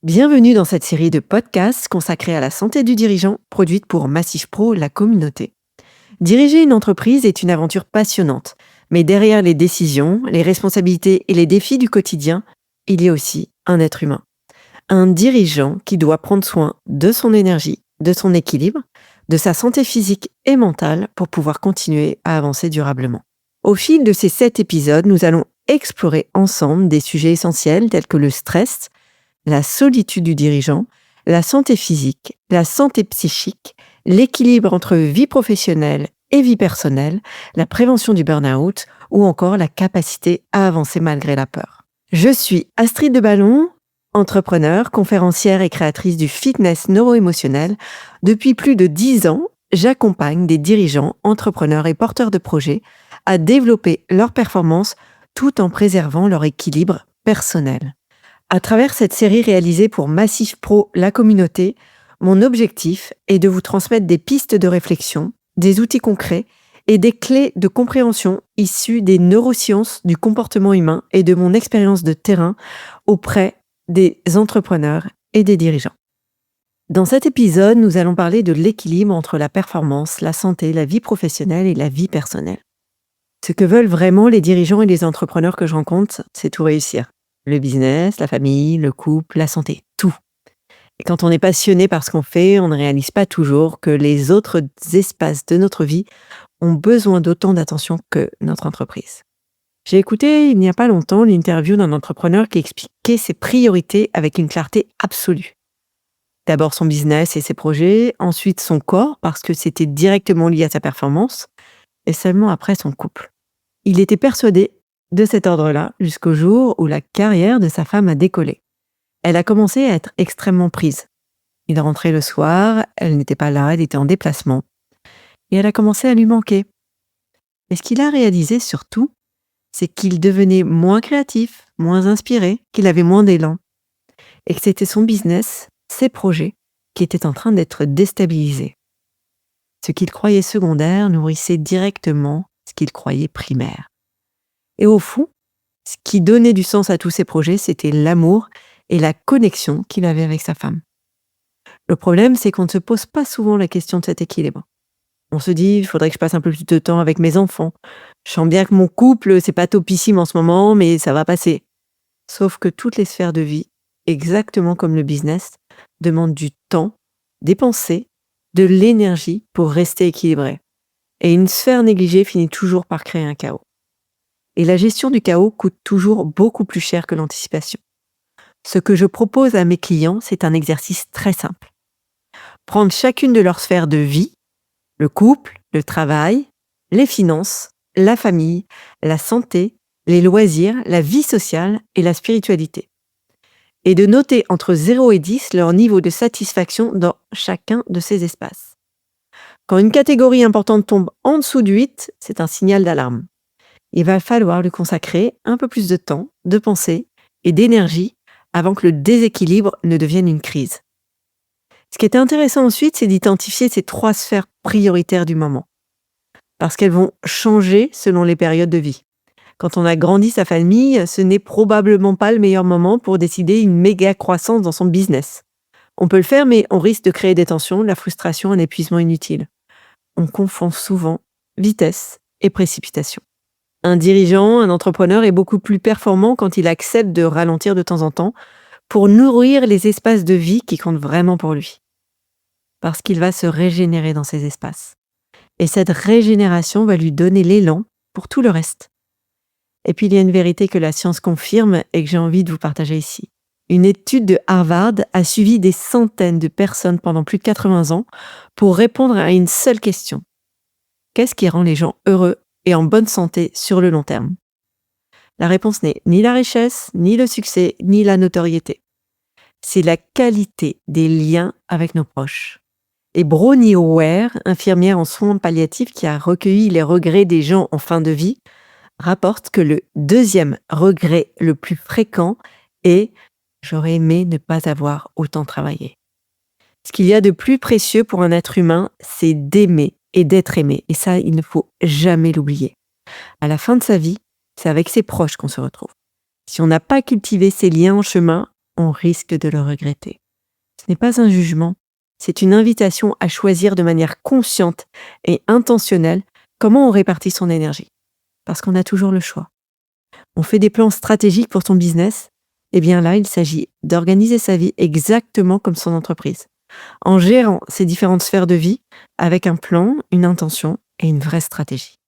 Bienvenue dans cette série de podcasts consacrée à la santé du dirigeant, produite pour Massif Pro, la communauté. Diriger une entreprise est une aventure passionnante, mais derrière les décisions, les responsabilités et les défis du quotidien, il y a aussi un être humain. Un dirigeant qui doit prendre soin de son énergie, de son équilibre, de sa santé physique et mentale pour pouvoir continuer à avancer durablement. Au fil de ces 7 épisodes, nous allons explorer ensemble des sujets essentiels tels que le stress, la solitude du dirigeant, la santé physique, la santé psychique, l'équilibre entre vie professionnelle et vie personnelle, la prévention du burn-out ou encore la capacité à avancer malgré la peur. Je suis Astrid de Ballon, entrepreneure, conférencière et créatrice du fitness neuro-émotionnel. Depuis plus de 10 ans, j'accompagne des dirigeants, entrepreneurs et porteurs de projets à développer leur performance tout en préservant leur équilibre personnel. À travers cette série réalisée pour Massif Pro, la communauté, mon objectif est de vous transmettre des pistes de réflexion, des outils concrets et des clés de compréhension issues des neurosciences du comportement humain et de mon expérience de terrain auprès des entrepreneurs et des dirigeants. Dans cet épisode, nous allons parler de l'équilibre entre la performance, la santé, la vie professionnelle et la vie personnelle. Ce que veulent vraiment les dirigeants et les entrepreneurs que je rencontre, c'est tout réussir. Le business, la famille, le couple, la santé, tout. Et quand on est passionné par ce qu'on fait, on ne réalise pas toujours que les autres espaces de notre vie ont besoin d'autant d'attention que notre entreprise. J'ai écouté il n'y a pas longtemps l'interview d'un entrepreneur qui expliquait ses priorités avec une clarté absolue. D'abord son business et ses projets, ensuite son corps parce que c'était directement lié à sa performance, et seulement après son couple. Il était persuadé de cet ordre-là jusqu'au jour où la carrière de sa femme a décollé. Elle a commencé à être extrêmement prise. Il rentrait le soir, elle n'était pas là, elle était en déplacement. Et elle a commencé à lui manquer. Et ce qu'il a réalisé surtout, c'est qu'il devenait moins créatif, moins inspiré, qu'il avait moins d'élan. Et que c'était son business, ses projets, qui étaient en train d'être déstabilisés. Ce qu'il croyait secondaire nourrissait directement ce qu'il croyait primaire. Et au fond, ce qui donnait du sens à tous ces projets, c'était l'amour et la connexion qu'il avait avec sa femme. Le problème, c'est qu'on ne se pose pas souvent la question de cet équilibre. On se dit, il faudrait que je passe un peu plus de temps avec mes enfants. Je sens bien que mon couple, c'est pas topissime en ce moment, mais ça va passer. Sauf que toutes les sphères de vie, exactement comme le business, demandent du temps, des pensées, de l'énergie pour rester équilibré. Et une sphère négligée finit toujours par créer un chaos. Et la gestion du chaos coûte toujours beaucoup plus cher que l'anticipation. Ce que je propose à mes clients, c'est un exercice très simple. Prendre chacune de leurs sphères de vie, le couple, le travail, les finances, la famille, la santé, les loisirs, la vie sociale et la spiritualité. Et de noter entre 0 et 10 leur niveau de satisfaction dans chacun de ces espaces. Quand une catégorie importante tombe en dessous du 8, c'est un signal d'alarme. Il va falloir lui consacrer un peu plus de temps, de pensée et d'énergie avant que le déséquilibre ne devienne une crise. Ce qui est intéressant ensuite, c'est d'identifier ces 3 sphères prioritaires du moment. Parce qu'elles vont changer selon les périodes de vie. Quand on a grandi sa famille, ce n'est probablement pas le meilleur moment pour décider une méga croissance dans son business. On peut le faire, mais on risque de créer des tensions, de la frustration, un épuisement inutile. On confond souvent vitesse et précipitation. Un dirigeant, un entrepreneur est beaucoup plus performant quand il accepte de ralentir de temps en temps pour nourrir les espaces de vie qui comptent vraiment pour lui. Parce qu'il va se régénérer dans ces espaces. Et cette régénération va lui donner l'élan pour tout le reste. Et puis il y a une vérité que la science confirme et que j'ai envie de vous partager ici. Une étude de Harvard a suivi des centaines de personnes pendant plus de 80 ans pour répondre à une seule question. Qu'est-ce qui rend les gens heureux et en bonne santé sur le long terme? La réponse n'est ni la richesse, ni le succès, ni la notoriété. C'est la qualité des liens avec nos proches. Et Bronnie Ware, infirmière en soins palliatifs qui a recueilli les regrets des gens en fin de vie, rapporte que le 2e regret le plus fréquent est « j'aurais aimé ne pas avoir autant travaillé ». Ce qu'il y a de plus précieux pour un être humain, c'est d'aimer et d'être aimé. Et ça, il ne faut jamais l'oublier. À la fin de sa vie, c'est avec ses proches qu'on se retrouve. Si on n'a pas cultivé ces liens en chemin, on risque de le regretter. Ce n'est pas un jugement, c'est une invitation à choisir de manière consciente et intentionnelle comment on répartit son énergie. Parce qu'on a toujours le choix. On fait des plans stratégiques pour ton business, eh bien là, il s'agit d'organiser sa vie exactement comme son entreprise, en gérant ces différentes sphères de vie avec un plan, une intention et une vraie stratégie.